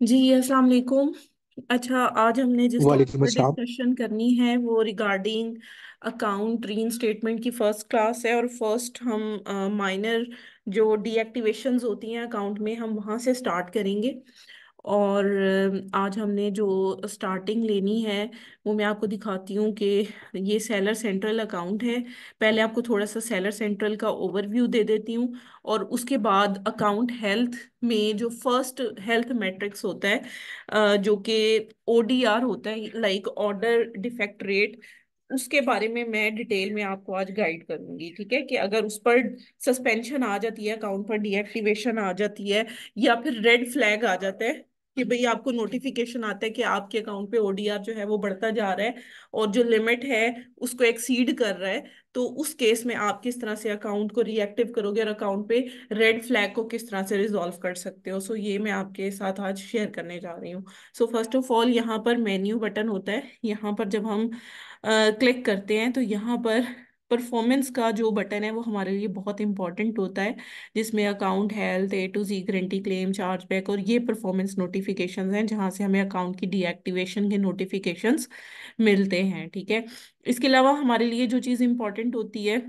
जी अस्सलाम वालेकुम। अच्छा, आज हमने जिस टॉपिक वालेकुम पर अस्सलाम। डिस्कशन करनी है वो रिगार्डिंग अकाउंट री स्टेटमेंट की फर्स्ट क्लास है। और फर्स्ट हम माइनर जो डीएक्टिवेशंस होती हैं अकाउंट में, हम वहाँ से स्टार्ट करेंगे। और आज हमने जो स्टार्टिंग लेनी है वो मैं आपको दिखाती हूँ कि ये सेलर सेंट्रल अकाउंट है। पहले आपको थोड़ा सा सेलर सेंट्रल का ओवरव्यू दे देती हूँ, और उसके बाद अकाउंट हेल्थ में जो फर्स्ट हेल्थ मैट्रिक्स होता है, जो कि ओडीआर होता है, लाइक ऑर्डर डिफेक्ट रेट, उसके बारे में मैं डिटेल में आपको आज गाइड करूंगी। ठीक है, कि अगर उस पर सस्पेंशन आ जाती है, अकाउंट पर डीएक्टिवेशन आ जाती है, या फिर रेड फ्लैग आ जाता है कि भाई आपको नोटिफिकेशन आता है कि आपके अकाउंट पे ओडीआर जो है वो बढ़ता जा रहा है और जो लिमिट है उसको एक्सीड कर रहा है, तो उस केस में आप किस तरह से अकाउंट को रिएक्टिव करोगे और अकाउंट पे रेड फ्लैग को किस तरह से रिजॉल्व कर सकते हो। सो ये मैं आपके साथ आज शेयर करने जा रही हूँ। सो फर्स्ट ऑफ ऑल, यहाँ पर मेन्यू बटन होता है। यहाँ पर जब हम क्लिक करते हैं तो यहाँ पर परफॉर्मेंस का जो बटन है वो हमारे लिए बहुत इंपॉर्टेंट होता है, जिसमें account health, A to Z, guarantee claim, chargeback और ये परफॉर्मेंस नोटिफिकेशंस हैं, जहाँ से हमें अकाउंट की डीएक्टिवेशन के नोटिफिकेशंस मिलते हैं। ठीक है, इसके अलावा हमारे लिए जो चीज़ इंपॉर्टेंट होती है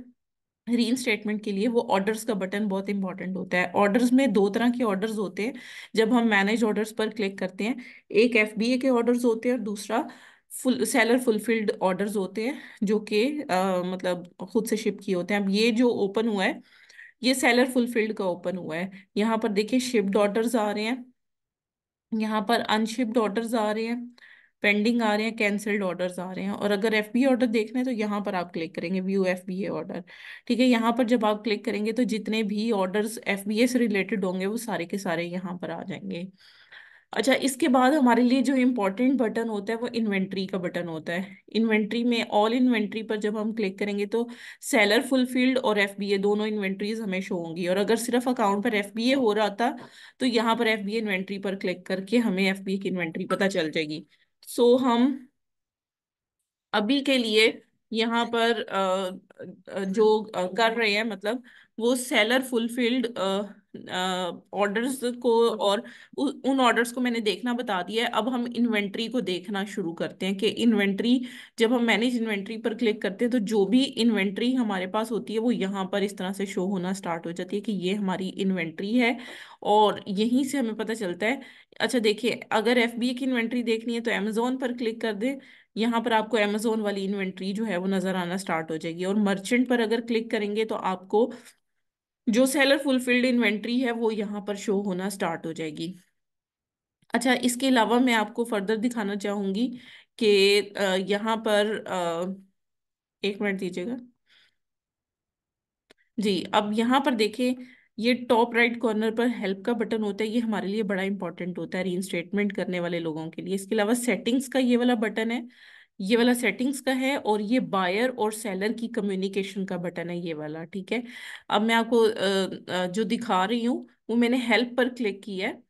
री स्टेटमेंट के लिए, वो ऑर्डर्स का बटन बहुत इंपॉर्टेंट होता है। ऑर्डर्स में दो तरह के ऑर्डर्स होते हैं। जब हम मैनेज ऑर्डर्स पर क्लिक करते हैं, एक एफबीए के ऑर्डर्स होते हैं और दूसरा फुल सेलर फुलफिल्ड ऑर्डर्स होते हैं, जो कि मतलब खुद से शिप किए होते हैं। अब ये जो ओपन हुआ है, ये सेलर फुलफिल्ड का ओपन हुआ है। यहाँ पर देखिए शिप्ड ऑर्डर्स आ रहे हैं, यहाँ पर अनशिप्ड ऑर्डर्स आ रहे हैं, पेंडिंग आ रहे हैं, कैंसिल्ड ऑर्डर्स आ रहे हैं। और अगर एफबीए ऑर्डर देखना है तो यहाँ पर आप क्लिक करेंगे व्यू एफबीए ऑर्डर। ठीक है, यहाँ पर जब आप क्लिक करेंगे तो जितने भी ऑर्डर्स एफबीए से रिलेटेड होंगे वो सारे के सारे यहाँ पर आ जाएंगे। अच्छा, इसके बाद हमारे लिए जो इम्पोर्टेंट बटन होता है वो इन्वेंट्री का बटन होता है। इन्वेंट्री में ऑल इन्वेंट्री पर जब हम क्लिक करेंगे तो सेलर फुलफिल्ड और एफबीए दोनों इन्वेंट्रीज हमें शो होंगी। और अगर सिर्फ अकाउंट पर एफबीए हो रहा था तो यहाँ पर एफबीए इन्वेंट्री पर क्लिक करके हमें एफबीए की इन्वेंट्री पता चल जाएगी। सो हम अभी के लिए यहाँ पर जो कर रहे हैं, मतलब वो सेलर फुलफिल्ड ऑर्डर्स को, और उन ऑर्डर्स को मैंने देखना बता दिया है। अब हम इन्वेंट्री को देखना शुरू करते हैं कि इन्वेंट्री, जब हम मैनेज इन्वेंट्री पर क्लिक करते हैं तो जो भी इन्वेंट्री हमारे पास होती है वो यहाँ पर इस तरह से शो होना स्टार्ट हो जाती है कि ये हमारी इन्वेंट्री है। और यहीं से हमें पता चलता है। अच्छा देखिए, अगर एफबीए की इन्वेंट्री देखनी है तो अमेजोन पर क्लिक कर दें, यहाँ पर आपको अमेजोन वाली इन्वेंट्री जो है वो नजर आना स्टार्ट हो जाएगी। और मर्चेंट पर अगर क्लिक करेंगे तो आपको जो सेलर फुलफिल्ड इन्वेंट्री है वो यहाँ पर शो होना स्टार्ट हो जाएगी। अच्छा, इसके अलावा मैं आपको फर्दर दिखाना चाहूंगी कि यहाँ पर एक मिनट दीजिएगा जी। अब यहाँ पर देखिए, ये टॉप राइट कॉर्नर पर हेल्प का बटन होता है, ये हमारे लिए बड़ा इंपॉर्टेंट होता है रीइंस्टेटमेंट करने वाले लोगों के लिए। इसके अलावा सेटिंग्स का ये वाला बटन है, ये वाला सेटिंग्स का है। और ये बायर और सेलर की कम्युनिकेशन का बटन है, ये वाला। ठीक है, अब मैं आपको जो दिखा रही हूँ वो मैंने हेल्प पर क्लिक किया है।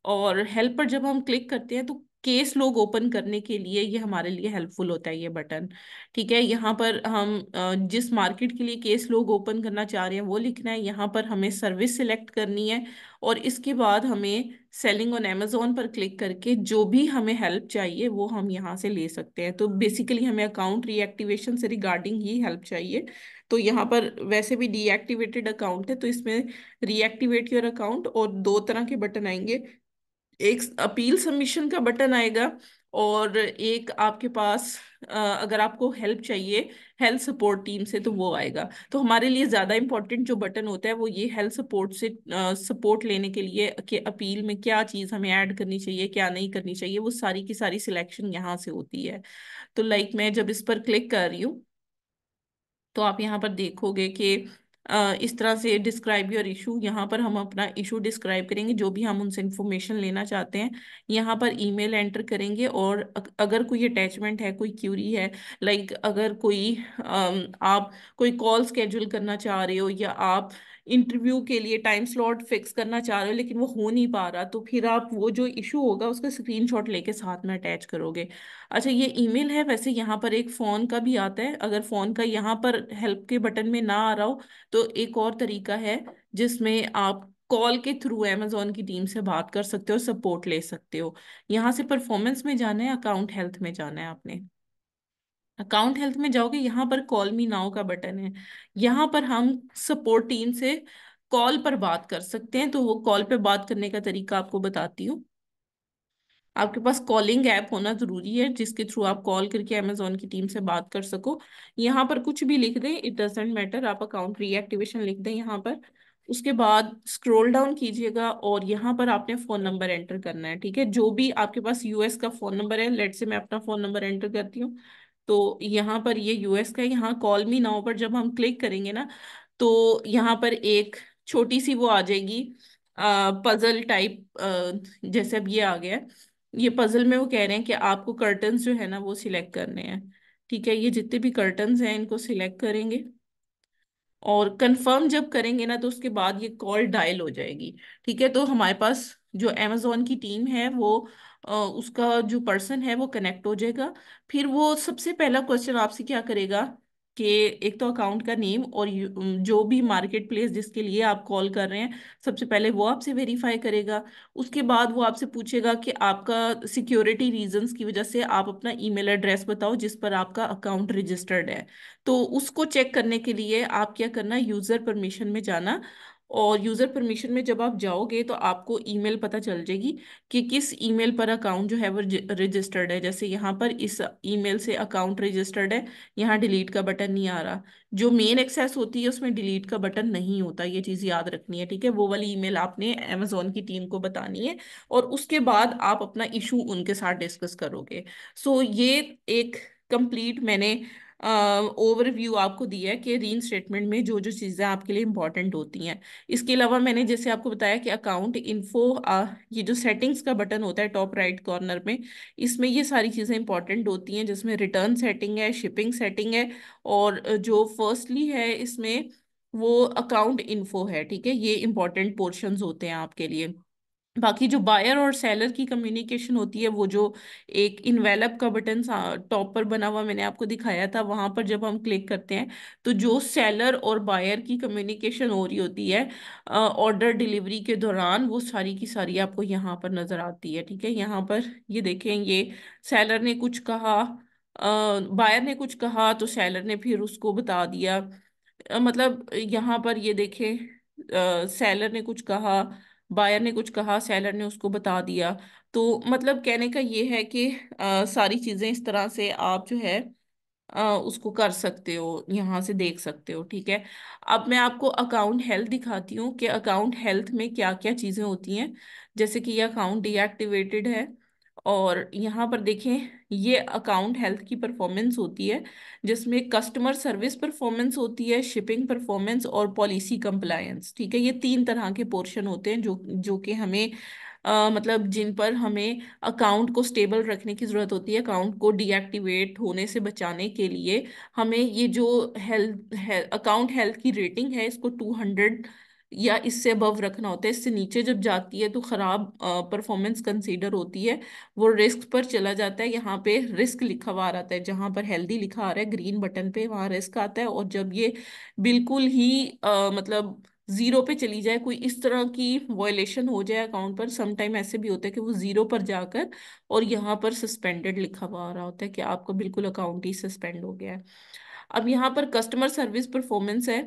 और हेल्प पर जब हम क्लिक करते हैं तो केस लॉग ओपन करने के लिए ये हमारे लिए हेल्पफुल होता है, ये बटन। ठीक है, यहाँ पर हम जिस मार्केट के लिए केस लॉग ओपन करना चाह रहे हैं वो लिखना है। यहाँ पर हमें सर्विस सिलेक्ट करनी है, और इसके बाद हमें सेलिंग ऑन अमेजोन पर क्लिक करके जो भी हमें हेल्प चाहिए वो हम यहाँ से ले सकते हैं। तो बेसिकली हमें अकाउंट रीएक्टिवेशन से रिगार्डिंग ही हेल्प चाहिए। तो यहाँ पर वैसे भी डीएक्टिवेटेड अकाउंट है तो इसमें रीएक्टिवेट योर अकाउंट और दो तरह के बटन आएंगे। एक अपील सबमिशन का बटन आएगा, और एक आपके पास अगर आपको हेल्प चाहिए हेल्थ सपोर्ट टीम से तो वो आएगा। तो हमारे लिए ज़्यादा इंपॉर्टेंट जो बटन होता है वो ये हेल्थ सपोर्ट से सपोर्ट लेने के लिए, कि अपील में क्या चीज़ हमें ऐड करनी चाहिए क्या नहीं करनी चाहिए, वो सारी की सारी सिलेक्शन यहाँ से होती है। तो लाइक मैं जब इस पर क्लिक कर रही हूँ तो आप यहाँ पर देखोगे कि इस तरह से डिस्क्राइब योर इशू, यहाँ पर हम अपना इशू डिस्क्राइब करेंगे, जो भी हम उनसे इंफॉर्मेशन लेना चाहते हैं। यहाँ पर ईमेल एंटर करेंगे, और अगर कोई अटैचमेंट है, कोई क्यूरी है, लाइक अगर कोई आप कोई कॉल स्केड्यूल करना चाह रहे हो, या आप इंटरव्यू के लिए टाइम स्लॉट फिक्स करना चाह रहे हो लेकिन वो हो नहीं पा रहा, तो फिर आप वो जो इशू होगा उसका स्क्रीनशॉट लेके साथ में अटैच करोगे। अच्छा, ये ईमेल है। वैसे यहाँ पर एक फोन का भी आता है, अगर फोन का यहाँ पर हेल्प के बटन में ना आ रहा हो तो एक और तरीका है जिसमें आप कॉल के थ्रू अमेजोन की टीम से बात कर सकते हो, सपोर्ट ले सकते हो। यहाँ से परफॉर्मेंस में जाना है, अकाउंट हेल्थ में जाना है आपने। अकाउंट हेल्थ में जाओगे, यहाँ पर कॉल मी नाउ का बटन है। यहाँ पर हम सपोर्ट टीम से कॉल पर बात कर सकते हैं। तो वो कॉल पे बात करने का तरीका आपको बताती हूँ। आपके पास कॉलिंग ऐप होना जरूरी है जिसके थ्रू आप कॉल करके अमेजोन की टीम से बात कर सको। यहाँ पर कुछ भी लिख दें, इट डजेंट मैटर, आप अकाउंट रीएक्टिवेशन लिख दें यहाँ पर। उसके बाद स्क्रॉल डाउन कीजिएगा और यहाँ पर आपने फोन नंबर एंटर करना है, ठीक है। जो भी आपके पास यूएस का फोन नंबर है, लेट से मैं अपना फोन नंबर एंटर करती हूँ। तो यहाँ पर ये यूएस का है। यहाँ कॉल मी नाउ पर जब हम क्लिक करेंगे ना, तो यहाँ पर एक छोटी सी वो आ जाएगी, पजल टाइप, जैसे अब ये आ गया है। ये पजल में वो कह रहे हैं कि आपको कर्टन्स जो है ना वो सिलेक्ट करने हैं। ठीक है, ये जितने भी कर्टन्स हैं इनको सिलेक्ट करेंगे और कंफर्म जब करेंगे ना, तो उसके बाद ये कॉल डायल हो जाएगी। ठीक है, तो हमारे पास जो अमेजोन की टीम है वो उसका जो पर्सन है वो कनेक्ट हो जाएगा। फिर वो सबसे पहला क्वेश्चन आपसे क्या करेगा कि एक तो अकाउंट का नेम और जो भी मार्केट प्लेस जिसके लिए आप कॉल कर रहे हैं, सबसे पहले वो आपसे वेरीफाई करेगा। उसके बाद वो आपसे पूछेगा कि आपका सिक्योरिटी रीजंस की वजह से आप अपना ईमेल एड्रेस बताओ जिस पर आपका अकाउंट रजिस्टर्ड है। तो उसको चेक करने के लिए आप क्या करना, यूजर परमिशन में जाना। और यूजर परमिशन में जब आप जाओगे तो आपको ईमेल पता चल जाएगी कि किस ईमेल पर अकाउंट जो है वो रजिस्टर्ड है। जैसे यहाँ पर इस ईमेल से अकाउंट रजिस्टर्ड है, यहाँ डिलीट का बटन नहीं आ रहा। जो मेन एक्सेस होती है उसमें डिलीट का बटन नहीं होता, ये चीज याद रखनी है, ठीक है। वो वाली ईमेल आपने अमेजोन की टीम को बतानी है और उसके बाद आप अपना इशू उनके साथ डिस्कस करोगे। सो ये एक कंप्लीट मैंने ओवरव्यू आपको दिया है कि रीन स्टेटमेंट में जो जो चीज़ें आपके लिए इंपॉर्टेंट होती हैं। इसके अलावा मैंने जैसे आपको बताया कि अकाउंट इन्फो, ये जो सेटिंग्स का बटन होता है टॉप राइट कॉर्नर में, इसमें ये सारी चीज़ें इंपॉर्टेंट होती हैं जिसमें रिटर्न सेटिंग है, शिपिंग सेटिंग है, और जो फर्स्टली है इसमें वो अकाउंट इन्फो है। ठीक है, ये इंपॉर्टेंट पोर्शंस होते हैं आपके लिए। बाकी जो बायर और सेलर की कम्युनिकेशन होती है, वो जो एक इनवेलप का बटन टॉप पर बना हुआ मैंने आपको दिखाया था, वहां पर जब हम क्लिक करते हैं तो जो सेलर और बायर की कम्युनिकेशन हो रही होती है ऑर्डर डिलीवरी के दौरान, वो सारी की सारी आपको यहाँ पर नजर आती है। ठीक है, यहाँ पर ये देखें, ये सेलर ने कुछ कहा, बायर ने कुछ कहा तो सेलर ने फिर उसको बता दिया। मतलब यहाँ पर ये देखें, सेलर ने कुछ कहा, बायर ने कुछ कहा, सेलर ने उसको बता दिया। तो मतलब कहने का ये है कि सारी चीजें इस तरह से आप जो है उसको कर सकते हो, यहाँ से देख सकते हो। ठीक है, अब मैं आपको अकाउंट हेल्थ दिखाती हूँ कि अकाउंट हेल्थ में क्या क्या चीजें होती हैं। जैसे कि ये अकाउंट डीएक्टिवेटेड है और यहाँ पर देखें, ये अकाउंट हेल्थ की परफॉर्मेंस होती है जिसमें कस्टमर सर्विस परफॉर्मेंस होती है, शिपिंग परफॉर्मेंस और पॉलिसी कंप्लायंस। ठीक है, ये तीन तरह के पोर्शन होते हैं जो जो कि हमें मतलब जिन पर हमें अकाउंट को स्टेबल रखने की जरूरत होती है। अकाउंट को डीएक्टिवेट होने से बचाने के लिए हमें ये जो अकाउंट हेल्थ की रेटिंग है इसको 200 या इससे अबव रखना होता है। इससे नीचे जब जाती है तो खराब परफॉर्मेंस कंसीडर होती है, वो रिस्क पर चला जाता है। यहाँ पे रिस्क लिखा हुआ रहता है, जहां पर हेल्दी लिखा आ रहा है ग्रीन बटन पे, वहां रिस्क आता है। और जब ये बिल्कुल ही मतलब जीरो पे चली जाए, कोई इस तरह की वॉयलेशन हो जाए अकाउंट पर, सम टाइम ऐसे भी होता है कि वो जीरो पर जाकर और यहाँ पर सस्पेंडेड लिखा हुआ आ रहा होता है कि आपका बिल्कुल अकाउंट ही सस्पेंड हो गया है। अब यहाँ पर कस्टमर सर्विस परफॉर्मेंस है।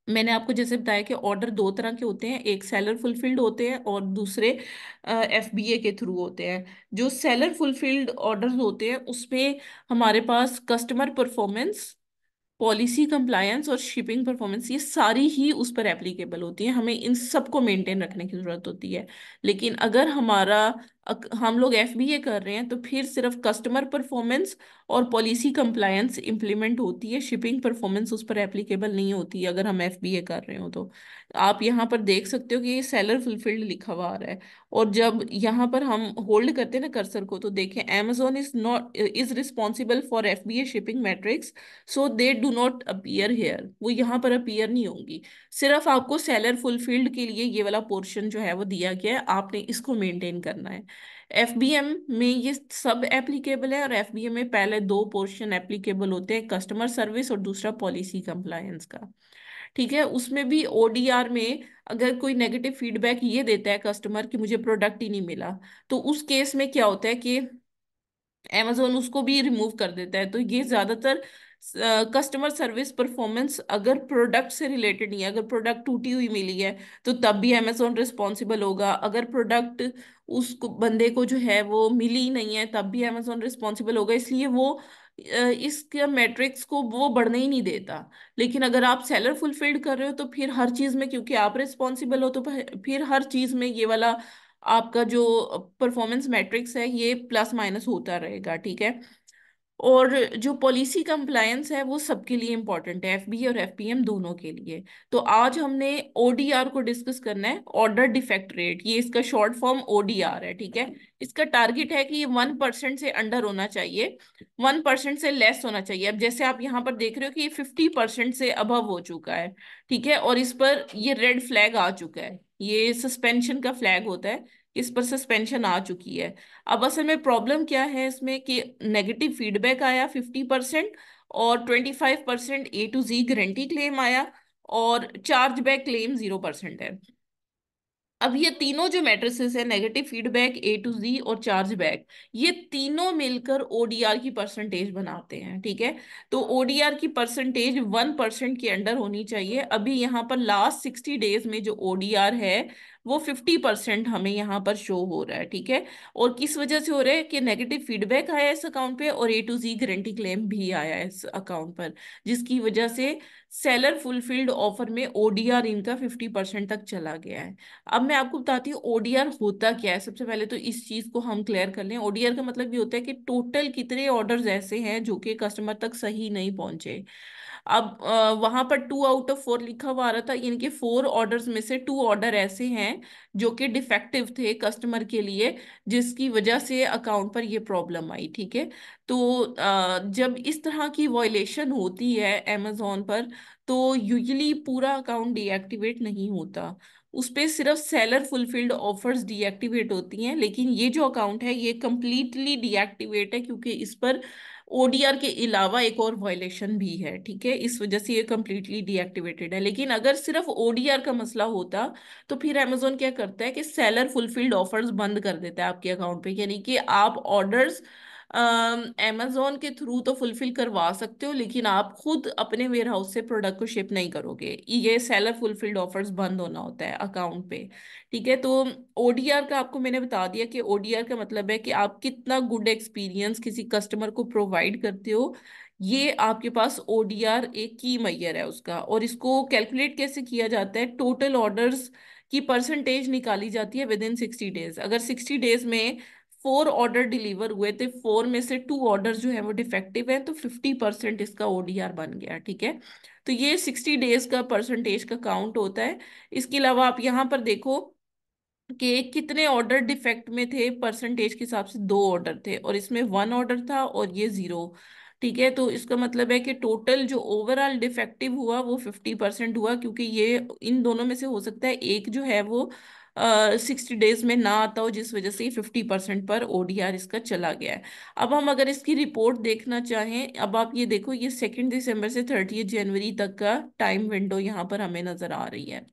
मैंने आपको जैसे बताया कि ऑर्डर दो तरह के होते हैं, एक सेलर फुलफिल्ड होते हैं और दूसरे एफबीए के थ्रू होते हैं। जो सेलर फुलफिल्ड ऑर्डर होते हैं उसमें हमारे पास कस्टमर परफॉर्मेंस, पॉलिसी कंप्लायंस और शिपिंग परफॉर्मेंस, ये सारी ही उस पर एप्लीकेबल होती है। हमें इन सबको मेंटेन रखने की जरूरत होती है। लेकिन अगर हम लोग एफबीए कर रहे हैं तो फिर सिर्फ कस्टमर परफॉर्मेंस और पॉलिसी कंप्लायंस इंप्लीमेंट होती है, शिपिंग परफॉर्मेंस उस पर एप्लीकेबल नहीं होती अगर हम एफबीए कर रहे हो तो। आप यहाँ पर देख सकते हो कि ये सेलर फुलफिल्ड लिखा हुआ आ रहा है। और जब यहाँ पर हम होल्ड करते हैं ना कर्सर को, तो देखें, Amazon is responsible for FBA shipping metrics, so they do not appear here, वो यहाँ पर अपीयर नहीं होंगी। सिर्फ आपको सेलर फुलफिल्ड के लिए ये वाला पोर्शन जो है वो दिया गया है, आपने इसको मेंटेन करना है। एफबीएम में ये सब एप्लीकेबल है और एफबीएम में पहले दो पोर्शन एप्लीकेबल होते हैं, कस्टमर सर्विस और दूसरा पॉलिसी कंप्लायंस का। ठीक है, उसमें भी ओडीआर में अगर कोई नेगेटिव फीडबैक ये देता है कस्टमर कि मुझे प्रोडक्ट ही नहीं मिला, तो उस केस में क्या होता है कि amazon उसको भी रिमूव कर देता है। तो ये ज्यादातर कस्टमर सर्विस परफॉर्मेंस अगर प्रोडक्ट से रिलेटेड नहीं है, अगर प्रोडक्ट टूटी हुई मिली है तो तब भी amazon रिस्पॉन्सिबल होगा। अगर प्रोडक्ट उस बंदे को जो है वो मिली नहीं है तब भी amazon रिस्पॉन्सिबल होगा। इसलिए वो इसके मैट्रिक्स को वो बढ़ने ही नहीं देता। लेकिन अगर आप सेलर फुलफिल्ड कर रहे हो तो फिर हर चीज में क्योंकि आप रिस्पॉन्सिबल हो, तो फिर हर चीज में ये वाला आपका जो परफॉर्मेंस मैट्रिक्स है ये प्लस माइनस होता रहेगा, ठीक है। और जो पॉलिसी कंप्लायंस है वो सबके लिए इंपॉर्टेंट है, एफबी और एफपीएम दोनों के लिए। तो आज हमने ओडीआर को डिस्कस करना है, ऑर्डर डिफेक्ट रेट, ये इसका शॉर्ट फॉर्म ओडीआर है, ठीक है। इसका टारगेट है कि ये 1% से अंडर होना चाहिए, 1% से लेस होना चाहिए। अब जैसे आप यहाँ पर देख रहे हो कि ये 50% से अबव हो चुका है, ठीक है, और इस पर ये रेड फ्लैग आ चुका है, ये सस्पेंशन का फ्लैग होता है, इस पर सस्पेंशन आ चुकी है। अब असल में प्रॉब्लम क्या है इसमें कि नेगेटिव फीडबैक आया 50%, और 25% A to Z guarantee claim आया, और चार्जबैक क्लेम 0% है। अब ये तीनों जो मैट्रिसेस है, negative feedback, A to Z और चार्जबैक, ये तीनों मिलकर ओडीआर की परसेंटेज बनाते हैं, ठीक है। तो ओडीआर की परसेंटेज 1% के अंडर होनी चाहिए। अभी यहाँ पर लास्ट 60 डेज में जो ओडीआर है वो 50% हमें यहाँ पर शो हो रहा है, ठीक है। और किस वजह से हो रहा है कि नेगेटिव फीडबैक आया है इस अकाउंट पे, और A to Z guarantee claim भी आया है इस अकाउंट पर, जिसकी वजह से सेलर फुलफिल्ड ऑफर में ओडीआर इनका 50% तक चला गया है। अब मैं आपको बताती हूँ ओडीआर होता क्या है। सबसे पहले तो इस चीज को हम क्लियर कर लें, ओडीआर का मतलब ये होता है कि टोटल कितने ऑर्डर्स ऐसे हैं जो कि कस्टमर तक सही नहीं पहुंचे। अब वहां पर 2 आउट ऑफ 4 लिखा हुआ आ रहा था, यानी कि 4 ऑर्डर्स में से 2 ऑर्डर ऐसे हैं जो कि डिफेक्टिव थे कस्टमर के लिए, जिसकी वजह से अकाउंट पर ये प्रॉब्लम आई, ठीक है। तो जब इस तरह की वॉयलेशन होती है अमेजोन पर, तो यूजुअली पूरा अकाउंट डीएक्टिवेट नहीं होता, उस पे सिर्फ सेलर फुलफिल्ड ऑफर्स डीएक्टिवेट होती हैं। लेकिन ये जो अकाउंट है ये कंप्लीटली डीएक्टिवेट है, क्योंकि इस पर ओडीआर के अलावा एक और वायलेशन भी है, ठीक है, इस वजह से ये कंप्लीटली डीएक्टिवेटेड है। लेकिन अगर सिर्फ ओडीआर का मसला होता तो फिर अमेजोन क्या करता है कि सेलर फुलफिल्ड ऑफर्स बंद कर देता है आपके अकाउंट पे, यानी कि आप ऑर्डर्स अमेजोन के थ्रू तो फुलफिल करवा सकते हो, लेकिन आप खुद अपने वेयर हाउस से प्रोडक्ट को शिप नहीं करोगे। ये सेलर फुलफिल्ड ऑफर्स बंद होना होता है अकाउंट पे, ठीक है। तो ओडीआर का आपको मैंने बता दिया कि ओडीआर का मतलब है कि आप कितना गुड एक्सपीरियंस किसी कस्टमर को प्रोवाइड करते हो। ये आपके पास ओडीआर एक की मैयर है उसका। और इसको कैलकुलेट कैसे किया जाता है, टोटल ऑर्डर्स की परसेंटेज निकाली जाती है विद इन 60 डेज। अगर 60 डेज में 4 ऑर्डर डिलीवर हुए थे, 4 में से 2 ऑर्डर जो है वो डिफेक्टिव है, तो 50% इसका ओडीआर बन गया, ठीक है। तो ये 60 डेज का परसेंटेज का काउंट होता है। इसके अलावा आप यहाँ पर देखो कि कितने ऑर्डर डिफेक्ट में थे, परसेंटेज के हिसाब से 2 ऑर्डर थे, और इसमें 1 ऑर्डर था और ये 0, ठीक है। तो इसका मतलब है कि टोटल जो ओवरऑल डिफेक्टिव हुआ वो 50% हुआ, क्योंकि ये इन दोनों में से हो सकता है एक जो है वो 60 डेज में ना आता हो, जिस वजह से 50% पर ओडीआर इसका चला गया है। अब हम अगर इसकी रिपोर्ट देखना चाहें, अब आप ये देखो, ये 2 दिसंबर से 30 जनवरी तक का टाइम विंडो यहाँ पर हमें नजर आ रही है।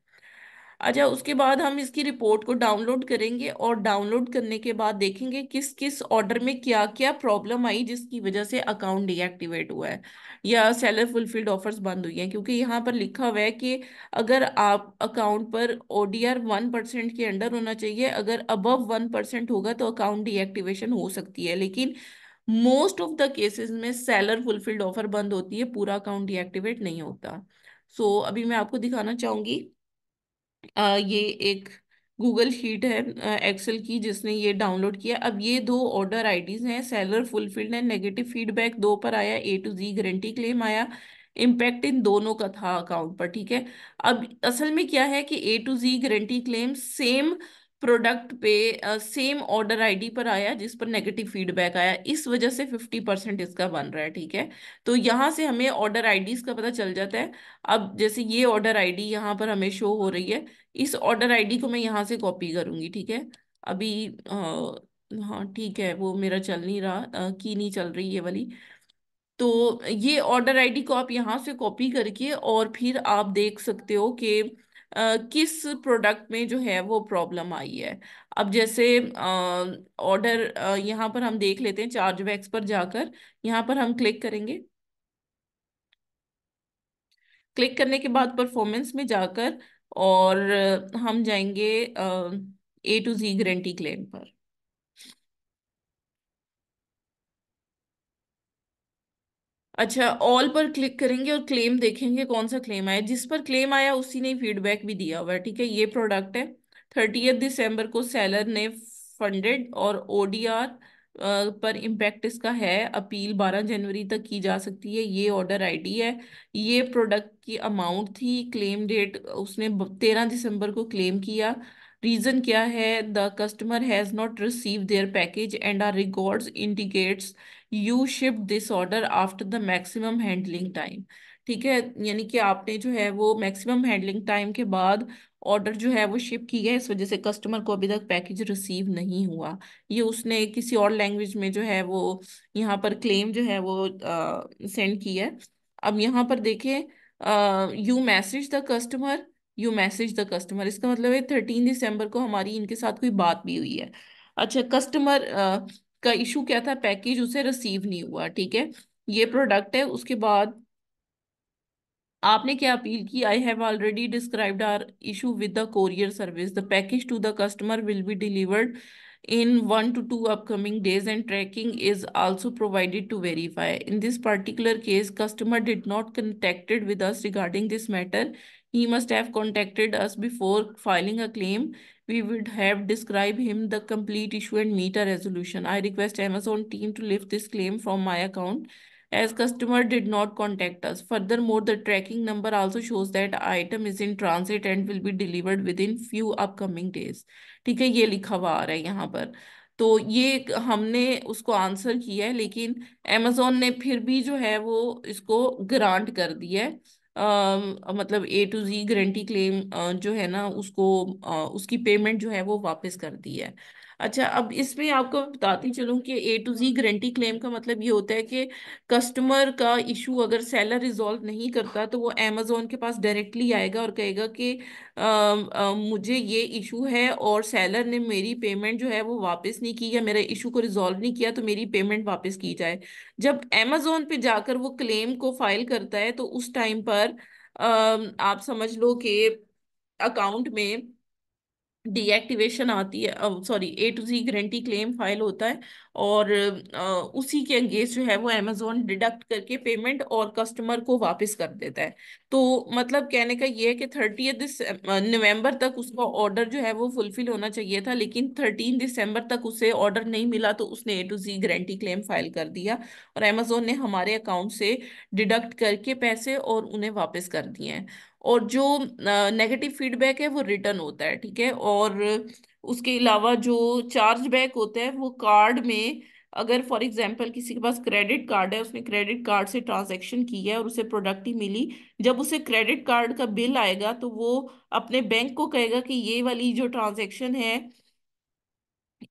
अच्छा, उसके बाद हम इसकी रिपोर्ट को डाउनलोड करेंगे, और डाउनलोड करने के बाद देखेंगे किस किस ऑर्डर में क्या क्या प्रॉब्लम आई जिसकी वजह से अकाउंट डीएक्टिवेट हुआ है या सेलर फुलफिल्ड ऑफर्स बंद हुई हैं। क्योंकि यहाँ पर लिखा हुआ है कि अगर आप अकाउंट पर ओडीआर 1% के अंडर होना चाहिए, अगर अबव 1% होगा तो अकाउंट डीएक्टिवेशन हो सकती है। लेकिन मोस्ट ऑफ द केसेस में सेलर फुलफिल्ड ऑफर बंद होती है, पूरा अकाउंट डीएक्टिवेट नहीं होता। सो अभी मैं आपको दिखाना चाहूंगी, ये एक गूगल शीट है एक्सेल की जिसने ये डाउनलोड किया। अब ये 2 ऑर्डर आईडीज हैं, सेलर फुलफिल्ड है, नेगेटिव फीडबैक 2 पर आया, A to Z guarantee claim आया, इम्पैक्ट इन दोनों का था अकाउंट पर, ठीक है। अब असल में क्या है कि A to Z guarantee claim same product पे सेम ऑर्डर आईडी पर आया जिस पर नेगेटिव फीडबैक आया, इस वजह से 50% इसका बन रहा है, ठीक है। तो यहाँ से हमें ऑर्डर आईडीज का पता चल जाता है। अब जैसे ये ऑर्डर आईडी यहाँ पर हमें शो हो रही है, इस ऑर्डर आईडी को मैं यहाँ से कॉपी करूंगी, ठीक है। अभी हाँ ठीक है, वो मेरा चल नहीं रहा, की नहीं चल रही ये वाली। तो ये ऑर्डर आईडी को आप यहाँ से कॉपी करके और फिर आप देख सकते हो कि किस प्रोडक्ट में जो है वो प्रॉब्लम आई है। अब जैसे ऑर्डर, यहाँ पर हम देख लेते हैं, चार्जबैक्स पर जाकर यहाँ पर हम क्लिक करेंगे। क्लिक करने के बाद परफॉर्मेंस में जाकर और हम जाएंगे A to Z guarantee claim पर। अच्छा, ऑल पर क्लिक करेंगे और क्लेम देखेंगे कौन सा क्लेम आया। जिस पर क्लेम आया उसी ने फीडबैक भी दिया हुआ है। ठीक है, ये प्रोडक्ट है, 30 दिसंबर को सेलर ने फंडेड, और ODR पर इम्पैक्ट इसका है, अपील 12 जनवरी तक की जा सकती है। ये ऑर्डर आईडी है, ये प्रोडक्ट की अमाउंट थी, क्लेम डेट उसने 13 दिसंबर को क्लेम किया। रीजन क्या है? The customer has not receive their package and our records indicates you ship this order after the maximum handling time. ठीक है, यानी कि आपने जो है वो मैक्सिमम हैंडलिंग टाइम के बाद ऑर्डर जो है वो शिप की है, इस वजह से कस्टमर को अभी तक पैकेज रिसीव नहीं हुआ। ये उसने किसी और लैंग्वेज में जो है वो यहाँ पर क्लेम जो है वो सेंड की है। अब यहाँ पर देखें, you message the customer, you message the customer, इसका मतलब है 13 दिसंबर को हमारी इनके साथ कोई बात भी हुई है। अच्छा, कस्टमर का इशू क्या था? पैकेज उसे रिसीव नहीं हुआ। ठीक है, ये प्रोडक्ट है। उसके बाद आपने क्या अपील की? I have already described our issue with the courier service, the package to the customer will be delivered in 1 to 2 upcoming days and tracking is also provided to verify. In this particular case, customer did not contacted with us regarding this matter. He must have contacted us before filing a claim. We would have described him the complete issue and meet a resolution. I request Amazon team to lift this claim from my account as customer did not contact us. Furthermore, the tracking number also shows that item is in transit and will be delivered within few upcoming days. ठीक है, ये लिखा हुआ आ रहा है यहाँ पर। तो ये हमने उसको आंसर किया है, लेकिन amazon ने फिर भी जो है वो इसको ग्रांट कर दिया है। मतलब A to Z guarantee claim जो है ना उसको, उसकी पेमेंट जो है वो वापस कर दी है। अच्छा, अब इसमें आपको बताती चलूं कि A to Z guarantee claim का मतलब ये होता है कि कस्टमर का इशू अगर सेलर रिजॉल्व नहीं करता तो वो अमेजोन के पास डायरेक्टली आएगा और कहेगा कि मुझे ये इशू है और सेलर ने मेरी पेमेंट जो है वो वापस नहीं की, या मेरे इशू को रिजॉल्व नहीं किया, तो मेरी पेमेंट वापस की जाए। जब अमेजोन पे जाकर वो क्लेम को फाइल करता है तो उस टाइम पर आप समझ लो कि अकाउंट में डीएक्टिवेशन आती है, sorry, A to Z guarantee claim file होता है, और उसी के अगेंस्ट जो है वो अमेजोन डिडक्ट करके पेमेंट और कस्टमर को वापस कर देता है। तो मतलब कहने का ये है कि 30 नवंबर तक उसका ऑर्डर जो है वो फुलफिल होना चाहिए था, लेकिन 13 दिसंबर तक उसे ऑर्डर नहीं मिला तो उसने A to Z guarantee claim file कर दिया, और अमेजोन ने हमारे अकाउंट से डिडक्ट करके पैसे और उन्हें वापस कर दिए हैं। और जो नेगेटिव फीडबैक है वो रिटर्न होता है। ठीक है, और उसके अलावा जो चार्ज बैक होता है वो कार्ड में, अगर फॉर एग्जांपल किसी के पास क्रेडिट कार्ड है, उसने क्रेडिट कार्ड से ट्रांजैक्शन की है और उसे प्रोडक्ट ही मिली, जब उसे क्रेडिट कार्ड का बिल आएगा तो वो अपने बैंक को कहेगा कि ये वाली जो ट्रांजैक्शन है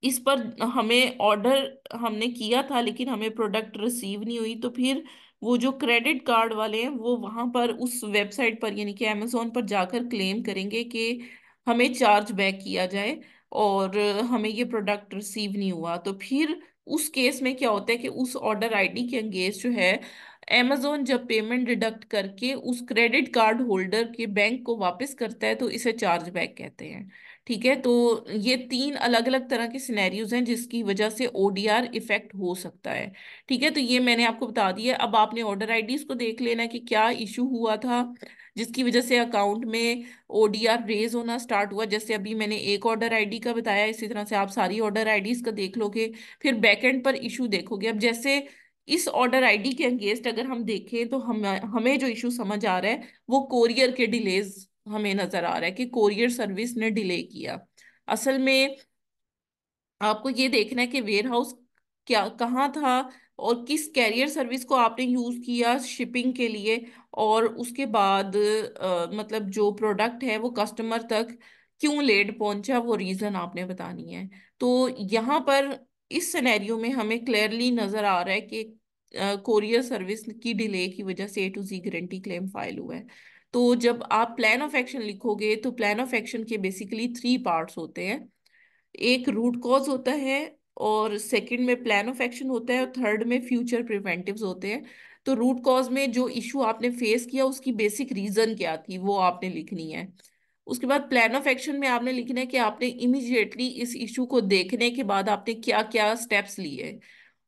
इस पर हमें ऑर्डर हमने किया था लेकिन हमें प्रोडक्ट रिसीव नहीं हुई। तो फिर वो जो क्रेडिट कार्ड वाले हैं वो वहां पर उस वेबसाइट पर यानी कि अमेजोन पर जाकर क्लेम करेंगे कि हमें चार्ज बैक किया जाए और हमें ये प्रोडक्ट रिसीव नहीं हुआ। तो फिर उस केस में क्या होता है कि उस ऑर्डर आईडी के अगेंस्ट जो है अमेजोन जब पेमेंट डिडक्ट करके उस क्रेडिट कार्ड होल्डर के बैंक को वापस करता है तो इसे चार्ज बैक कहते हैं। ठीक है, तो ये तीन अलग अलग तरह के सिनेरियोज हैं जिसकी वजह से ODR इफेक्ट हो सकता है। ठीक है, तो ये मैंने आपको बता दिया। अब आपने ऑर्डर आईडीज को देख लेना कि क्या इशू हुआ था जिसकी वजह से अकाउंट में ODR रेज होना स्टार्ट हुआ। जैसे अभी मैंने एक ऑर्डर आईडी का बताया, इसी तरह से आप सारी ऑर्डर आईडीज का देख लोगे, फिर बैकएंड पर इशू देखोगे। अब जैसे इस ऑर्डर आईडी के अगेंस्ट अगर हम देखें तो हम हमें जो इशू समझ आ रहा है वो कोरियर के डिलेज हमें नजर आ रहा है कि कोरियर सर्विस ने डिले किया। असल में आपको ये देखना है कि वेयर हाउस क्या कहाँ था और किस कैरियर सर्विस को आपने यूज किया शिपिंग के लिए, और उसके बाद मतलब जो प्रोडक्ट है वो कस्टमर तक क्यों लेट पहुंचा, वो रीजन आपने बतानी है। तो यहाँ पर इस सिनेरियो में हमें क्लियरली नजर आ रहा है कि कोरियर सर्विस की डिले की वजह से A to Z guarantee claim file हुआ है। तो जब आप प्लान ऑफ एक्शन लिखोगे तो प्लान ऑफ एक्शन के बेसिकली 3 पार्ट्स होते हैं। एक रूट कॉज होता है, और सेकंड में प्लान ऑफ एक्शन होता है, और थर्ड में फ्यूचर प्रिवेंटिव्स होते हैं। तो रूट कॉज में जो इशू आपने फेस किया उसकी बेसिक रीजन क्या थी वो आपने लिखनी है। उसके बाद प्लान ऑफ एक्शन में आपने लिखना है कि आपने इमिजिएटली इस इशू को देखने के बाद आपने क्या क्या स्टेप्स लिए।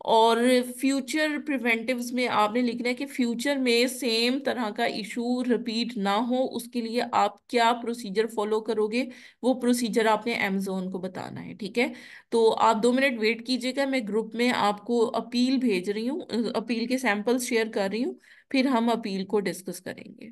और फ्यूचर प्रिवेंटिव्स में आपने लिखना है कि फ्यूचर में सेम तरह का इशू रिपीट ना हो उसके लिए आप क्या प्रोसीजर फॉलो करोगे। वो प्रोसीजर आपने अमेजोन को बताना है, ठीक है। तो आप 2 मिनट वेट कीजिएगा, मैं ग्रुप में आपको अपील भेज रही हूँ, अपील के सैंपल्स शेयर कर रही हूँ, फिर हम अपील को डिस्कस करेंगे।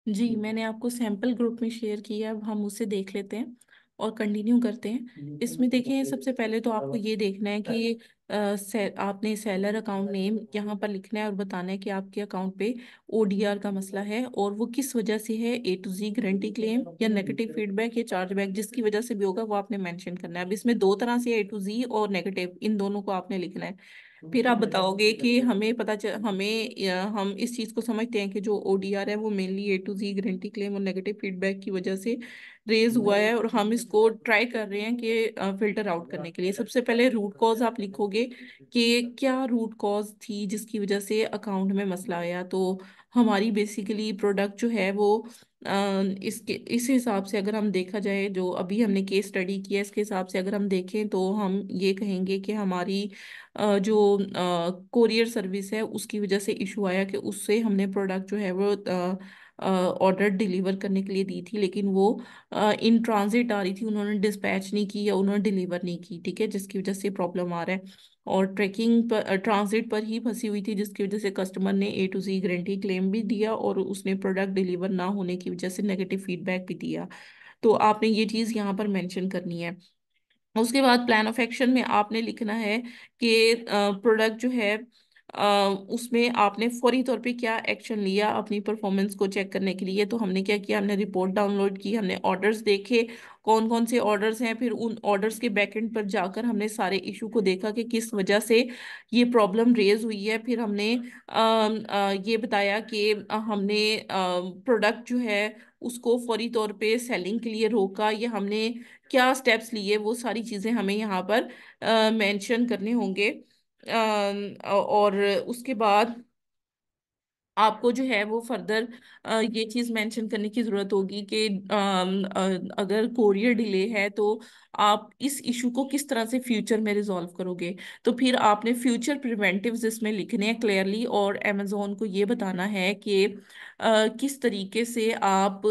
जी, मैंने आपको सैंपल ग्रुप में शेयर किया, अब हम उसे देख लेते हैं और कंटिन्यू करते हैं। इसमें देखें, सबसे पहले तो आपको ये देखना है कि आपने सेलर अकाउंट नेम यहाँ पर लिखना है और बताना है कि आपके अकाउंट पे ओडीआर का मसला है और वो किस वजह से है, A to Z guarantee claim या नेगेटिव फीडबैक या चार्जबैक, जिसकी वजह से भी होगा वो आपने मेंशन करना है। अब इसमें दो तरह से A to Z और नेगेटिव, इन दोनों को आपने लिखना है। फिर आप बताओगे कि हम इस चीज को समझते हैं कि जो ओडीआर है वो mainly A to Z guarantee claim और नेगेटिव फीडबैक की वजह से रेज हुआ है, और हम इसको ट्राई कर रहे हैं कि फिल्टर आउट करने के लिए सबसे पहले रूट कॉज आप लिखोगे कि क्या रूट कॉज थी जिसकी वजह से अकाउंट में मसला आया। तो हमारी बेसिकली प्रोडक्ट जो है वो इसके इस हिसाब से अगर हम देखा जाए, जो अभी हमने केस स्टडी किया इसके हिसाब से अगर हम देखें तो हम ये कहेंगे कि हमारी जो कोरियर सर्विस है उसकी वजह से इशू आया, कि उससे हमने प्रोडक्ट जो है वो ऑर्डर डिलीवर करने के लिए दी थी, लेकिन वो इन ट्रांजिट आ रही थी, उन्होंने डिस्पैच नहीं की या उन्होंने डिलीवर नहीं की, ठीक है, जिसकी वजह से प्रॉब्लम आ रहा है। और ट्रैकिंग पर, ट्रांजिट पर ही फंसी हुई थी, जिसकी वजह से कस्टमर ने A to Z guarantee claim भी दिया और उसने प्रोडक्ट डिलीवर ना होने की वजह से नेगेटिव फीडबैक भी दिया। तो आपने ये चीज़ यहाँ पर मेंशन करनी है। उसके बाद प्लान ऑफ एक्शन में आपने लिखना है कि प्रोडक्ट जो है उसमें आपने फौरी तौर पे क्या एक्शन लिया अपनी परफॉर्मेंस को चेक करने के लिए। तो हमने क्या किया, हमने रिपोर्ट डाउनलोड की, हमने ऑर्डर्स देखे कौन कौन से ऑर्डर्स हैं, फिर उन ऑर्डर्स के बैकएंड पर जाकर हमने सारे इशू को देखा कि किस वजह से ये प्रॉब्लम रेज हुई है। फिर हमने ये बताया कि हमने प्रोडक्ट जो है उसको फौरी तौर पे सेलिंग के लिए रोका, या हमने क्या स्टेप्स लिए, वो सारी चीजें हमें यहाँ पर मेंशन करने होंगे। और उसके बाद आपको जो है वो फर्दर ये चीज मेंशन करने की जरूरत होगी कि अगर कोरियर डिले है तो आप इस इशू को किस तरह से फ्यूचर में रिजॉल्व करोगे। तो फिर आपने फ्यूचर प्रिवेंटिव्स इसमें लिखने हैं क्लियरली, और अमेजोन को ये बताना है कि किस तरीके से आप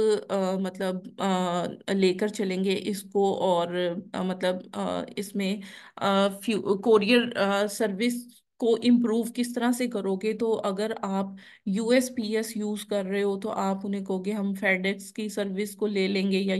मतलब लेकर चलेंगे इसको, और मतलब इसमें कोरियर सर्विस को इम्प्रूव किस तरह से करोगे। तो अगर आप USPS यूज कर रहे हो तो आप उन्हें कहोगे हम फेडेक्स की सर्विस को ले लेंगे, या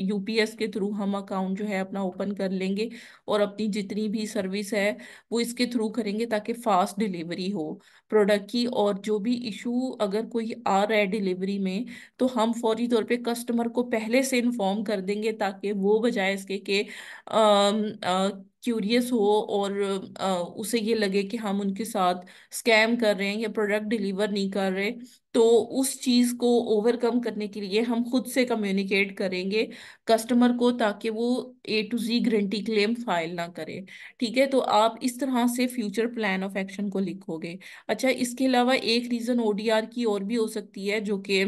UPS के थ्रू हम अकाउंट जो है अपना ओपन कर लेंगे और अपनी जितनी भी सर्विस है वो इसके थ्रू करेंगे, ताकि फास्ट डिलीवरी हो प्रोडक्ट की। और जो भी इशू अगर कोई आ रहा है डिलीवरी में तो हम फौरी तौर पे कस्टमर को पहले से इन्फॉर्म कर देंगे, ताकि वो बजाय इसके कि क्यूरियस हो और उसे ये लगे कि हम उनके साथ स्कैम कर रहे हैं या प्रोडक्ट डिलीवर नहीं कर रहे। तो उस चीज को ओवरकम करने के लिए हम खुद से कम्युनिकेट करेंगे कस्टमर को, ताकि वो A to Z guarantee claim file ना करे। ठीक है, तो आप इस तरह से फ्यूचर प्लान ऑफ एक्शन को लिखोगे। अच्छा, इसके अलावा एक रीजन ODR की और भी हो सकती है, जो कि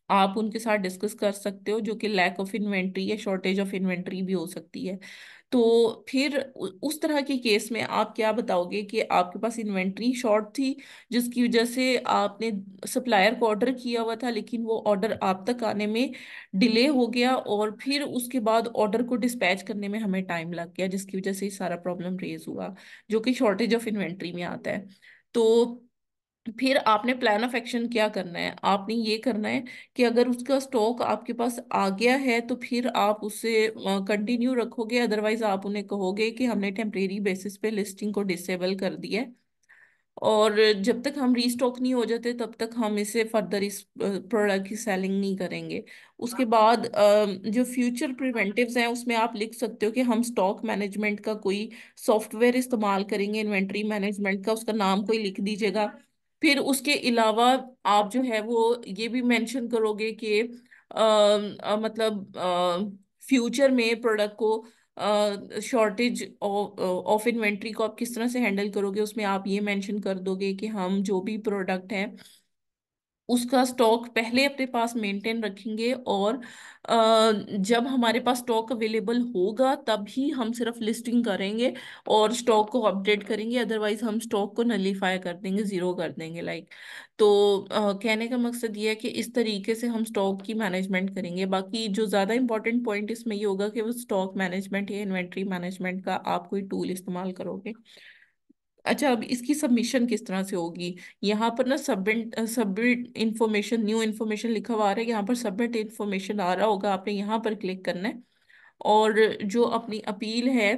आप उनके साथ डिस्कस कर सकते हो, जो कि लैक ऑफ इन्वेंट्री या शॉर्टेज ऑफ इन्वेंट्री भी हो सकती है। तो फिर उस तरह के केस में आप क्या बताओगे कि आपके पास इन्वेंट्री शॉर्ट थी, जिसकी वजह से आपने सप्लायर को ऑर्डर किया हुआ था लेकिन वो ऑर्डर आप तक आने में डिले हो गया, और फिर उसके बाद ऑर्डर को डिस्पैच करने में हमें टाइम लग गया, जिसकी वजह से ये सारा प्रॉब्लम रेज हुआ, जो कि शॉर्टेज ऑफ इन्वेंट्री में आता है। तो फिर आपने प्लान ऑफ एक्शन क्या करना है, आपने ये करना है कि अगर उसका स्टॉक आपके पास आ गया है तो फिर आप उससे कंटिन्यू रखोगे, अदरवाइज आप उन्हें कहोगे कि हमने टेम्परेरी बेसिस पे लिस्टिंग को डिसेबल कर दिया है, और जब तक हम रीस्टॉक नहीं हो जाते तब तक हम इसे फर्दर इस प्रोडक्ट की सेलिंग नहीं करेंगे। उसके बाद जो फ्यूचर प्रिवेंटिव्स हैं उसमें आप लिख सकते हो कि हम स्टॉक मैनेजमेंट का कोई सॉफ्टवेयर इस्तेमाल करेंगे, इन्वेंट्री मैनेजमेंट का, उसका नाम कोई लिख दीजिएगा, फिर उसके अलावा आप जो है वो ये भी मेंशन करोगे कि मतलब फ्यूचर में प्रोडक्ट को शॉर्टेज ऑफ इन्वेंट्री को आप किस तरह से हैंडल करोगे, उसमें आप ये मेंशन कर दोगे कि हम जो भी प्रोडक्ट है उसका स्टॉक पहले अपने पास मेंटेन रखेंगे, और जब हमारे पास स्टॉक अवेलेबल होगा तभी हम सिर्फ लिस्टिंग करेंगे और स्टॉक को अपडेट करेंगे, अदरवाइज हम स्टॉक को नलीफाई कर देंगे, जीरो कर देंगे लाइक। तो कहने का मकसद ये है कि इस तरीके से हम स्टॉक की मैनेजमेंट करेंगे। बाकी जो ज़्यादा इंपॉर्टेंट पॉइंट इसमें ये होगा कि वो स्टॉक मैनेजमेंट या इन्वेंट्री मैनेजमेंट का आप कोई टूल इस्तेमाल करोगे। अच्छा, अब इसकी सबमिशन किस तरह से होगी? यहाँ पर ना submit submit information, new information लिखा हुआ आ रहा है, यहाँ पर सबमिट इंफॉर्मेशन आ रहा होगा, आपने यहाँ पर क्लिक करना है। और जो अपनी अपील है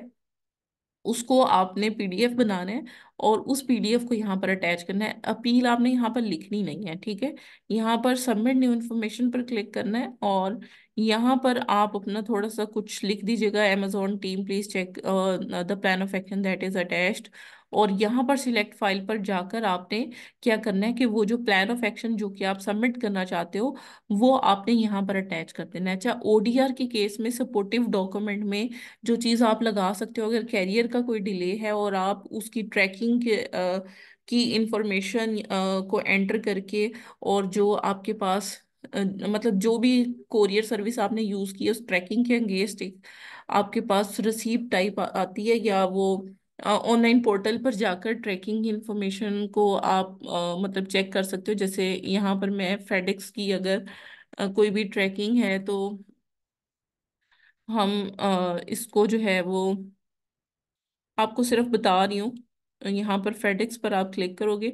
उसको आपने पीडीएफ बनाना है और उस पीडीएफ को यहाँ पर अटैच करना है। अपील आपने यहाँ पर लिखनी नहीं है, ठीक है। यहाँ पर सबमिट न्यू इन्फॉर्मेशन पर क्लिक करना है और यहाँ पर आप अपना थोड़ा सा कुछ लिख दीजिएगा, Amazon team please check the plan of action that is attached. और यहाँ पर सिलेक्ट फाइल पर जाकर आपने क्या करना है कि वो जो प्लान ऑफ एक्शन जो कि आप सबमिट करना चाहते हो वो आपने यहाँ पर अटैच कर देना है। अच्छा, ओडीआर के केस में सपोर्टिव डॉक्यूमेंट में जो चीज़ आप लगा सकते हो, अगर कैरियर का कोई डिले है और आप उसकी ट्रैकिंग की इंफॉर्मेशन को एंटर करके, और जो आपके पास मतलब जो भी कोरियर सर्विस आपने यूज़ की है उस ट्रैकिंग के अगेंस्ट एक आपके पास रिसीप्ट टाइप आती है, या वो ऑनलाइन पोर्टल पर जाकर ट्रैकिंग इंफॉर्मेशन को आप मतलब चेक कर सकते हो। जैसे यहाँ पर मैं फेडेक्स की अगर कोई भी ट्रैकिंग है तो हम इसको जो है वो आपको सिर्फ बता रही हूँ। यहाँ पर फेडेक्स पर आप क्लिक करोगे,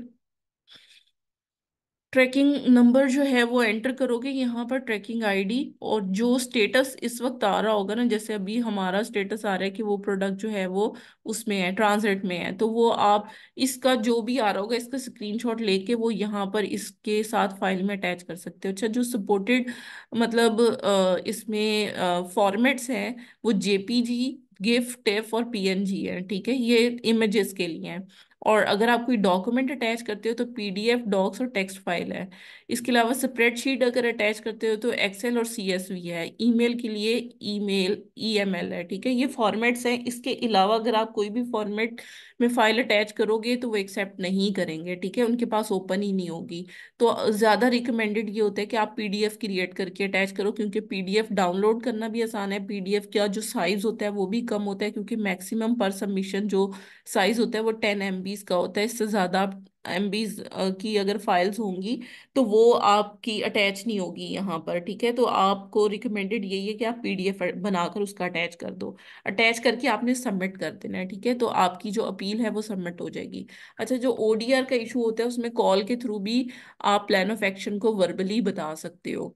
ट्रैकिंग नंबर जो है वो एंटर करोगे, यहाँ पर ट्रैकिंग आईडी, और जो स्टेटस इस वक्त आ रहा होगा ना, जैसे अभी हमारा स्टेटस आ रहा है कि वो प्रोडक्ट जो है वो उसमें है, ट्रांजिट में है, तो वो आप इसका जो भी आ रहा होगा इसका स्क्रीनशॉट लेके वो यहाँ पर इसके साथ फाइल में अटैच कर सकते हो। अच्छा, जो सपोर्टेड मतलब इसमें फॉर्मेट्स हैं वो जेपीजी, गिफ, टेफ और पीएनजी है, ठीक है, ये इमेजेस के लिए हैं। और अगर आप कोई डॉक्यूमेंट अटैच करते हो तो पीडीएफ, डॉक्स और टेक्स्ट फाइल है। इसके अलावा स्प्रेडशीट अगर अटैच करते हो तो एक्सेल और सीएसवी है। ईमेल के लिए ईमेल, ईएमएल है, ठीक है, ये फॉर्मेट्स हैं। इसके अलावा अगर आप कोई भी फॉर्मेट में फाइल अटैच करोगे तो वो एक्सेप्ट नहीं करेंगे, ठीक है, उनके पास ओपन ही नहीं होगी। तो ज़्यादा रिकमेंडेड ये होता है कि आप पीडीएफ क्रिएट करके अटैच करो, क्योंकि पीडीएफ डाउनलोड करना भी आसान है, पीडीएफ का जो साइज होता है वो भी कम होता है, क्योंकि मैक्सिमम पर सबमिशन जो साइज होता है वो 10 MBs का होता है। इससे ज़्यादा MBs की अगर फाइल्स होंगी तो वो आपकी अटैच नहीं होगी यहाँ पर, ठीक है। तो आपको रिकमेंडेड यही है कि आप पीडीएफ बनाकर उसका अटैच कर दो। अटैच करके आपने सबमिट कर देना है, ठीक है, तो आपकी जो अपील है वो सबमिट हो जाएगी। अच्छा, जो ओडीआर का इशू होता है उसमें कॉल के थ्रू भी आप प्लान ऑफ एक्शन को वर्बली बता सकते हो।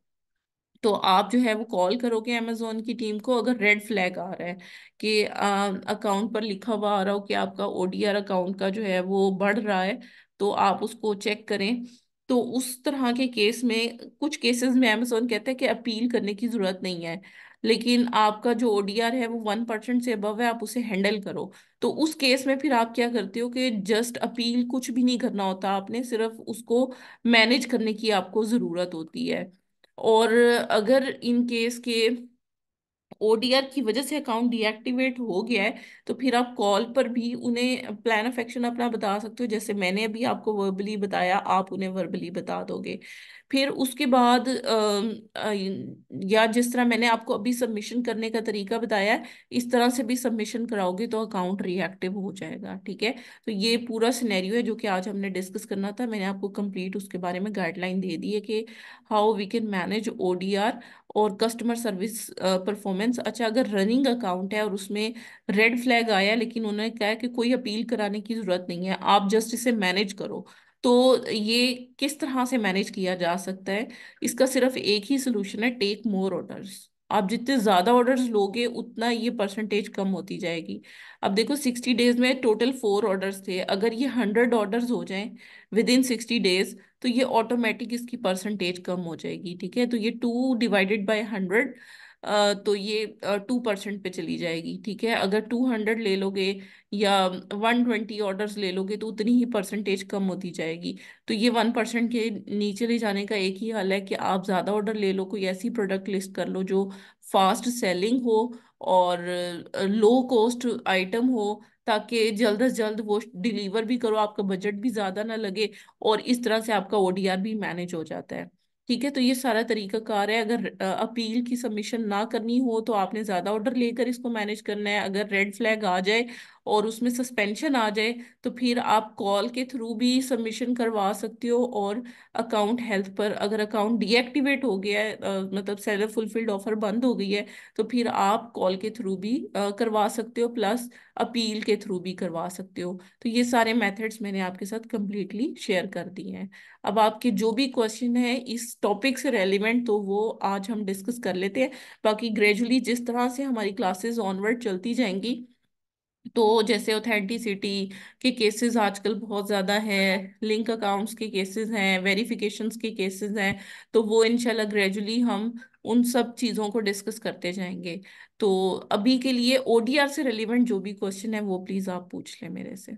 तो आप जो है वो कॉल करोगे अमेजोन की टीम को, अगर रेड फ्लैग आ रहा है कि अकाउंट पर लिखा हुआ आ रहा हो कि आपका ओडीआर अकाउंट का जो है वो बढ़ रहा है, तो आप उसको चेक करें। तो उस तरह के केस में, कुछ केसेस में अमेजोन कहता है कि अपील करने की जरूरत नहीं है, लेकिन आपका जो ओडीआर है वो 1% से अबव है, आप उसे हैंडल करो। तो उस केस में फिर आप क्या करते हो कि जस्ट अपील कुछ भी नहीं करना होता, आपने सिर्फ उसको मैनेज करने की आपको जरूरत होती है। और अगर इन केस के ओडीआर की वजह से अकाउंट डीएक्टिवेट हो गया है तो फिर आप कॉल पर भी उन्हें प्लान ऑफ एक्शन अपना बता सकते हो, जैसे मैंने अभी आपको वर्बली बताया, आप उन्हें वर्बली बता दोगे। फिर उसके बाद या जिस तरह मैंने आपको अभी सबमिशन करने का तरीका बताया है इस तरह से भी सबमिशन कराओगे तो अकाउंट रिएक्टिव हो जाएगा, ठीक है। तो ये पूरा सिनेरियो है जो कि आज हमने डिस्कस करना था, मैंने आपको कंप्लीट उसके बारे में गाइडलाइन दे दी है कि how we can manage ODR और कस्टमर सर्विस परफॉर्मेंस। अच्छा, अगर रनिंग अकाउंट है और उसमें रेड फ्लैग आया लेकिन उन्होंने कहा है कि कोई अपील कराने की जरूरत नहीं है, आप जस्ट इसे मैनेज करो, तो ये किस तरह से मैनेज किया जा सकता है? इसका सिर्फ एक ही सोल्यूशन है, टेक मोर ऑर्डर्स। आप जितने ज्यादा ऑर्डर्स लोगे उतना ये परसेंटेज कम होती जाएगी। अब देखो 60 डेज में टोटल 4 ऑर्डर्स थे, अगर ये 100 ऑर्डर्स हो जाएं विद इन 60 डेज तो ये ऑटोमेटिक इसकी परसेंटेज कम हो जाएगी, ठीक है। तो ये 2 डिवाइडेड बाय 100 तो ये 2% पे चली जाएगी। ठीक है, अगर 200 ले लोगे या 120 ऑर्डर्स ले लोगे तो उतनी ही परसेंटेज कम होती जाएगी। तो ये 1% के नीचे ले जाने का एक ही हल है कि आप ज़्यादा ऑर्डर ले लो, कोई ऐसी प्रोडक्ट लिस्ट कर लो जो फास्ट सेलिंग हो और लो कॉस्ट आइटम हो, ताकि जल्द से जल्द वो डिलीवर भी करो, आपका बजट भी ज़्यादा ना लगे, और इस तरह से आपका ओडीआर भी मैनेज हो जाता है। ठीक है, तो ये सारा तरीका कार है। अगर अपील की सबमिशन ना करनी हो तो आपने ज्यादा ऑर्डर लेकर इसको मैनेज करना है। अगर रेड फ्लैग आ जाए और उसमें सस्पेंशन आ जाए तो फिर आप कॉल के थ्रू भी सबमिशन करवा सकते हो। और अकाउंट हेल्थ पर अगर अकाउंट डीएक्टिवेट हो गया है, मतलब सेलर फुलफिल्ड ऑफर बंद हो गई है, तो फिर आप कॉल के थ्रू भी करवा सकते हो, प्लस अपील के थ्रू भी करवा सकते हो। तो ये सारे मेथड्स मैंने आपके साथ कंप्लीटली शेयर कर दिए हैं। अब आपके जो भी क्वेश्चन है इस टॉपिक से रेलिवेंट तो वो आज हम डिस्कस कर लेते हैं। बाकी ग्रेजुअली जिस तरह से हमारी क्लासेस ऑनवर्ड चलती जाएंगी, तो जैसे ऑथेंटिसिटी के केसेस आजकल बहुत ज़्यादा हैं, लिंक अकाउंट्स के केसेस हैं, वेरिफिकेशंस के केसेस हैं, तो वो इंशाल्लाह ग्रेजुअली हम उन सब चीज़ों को डिस्कस करते जाएंगे। तो अभी के लिए ओडीआर से रिलेवेंट जो भी क्वेश्चन है वो प्लीज़ आप पूछ लें मेरे से।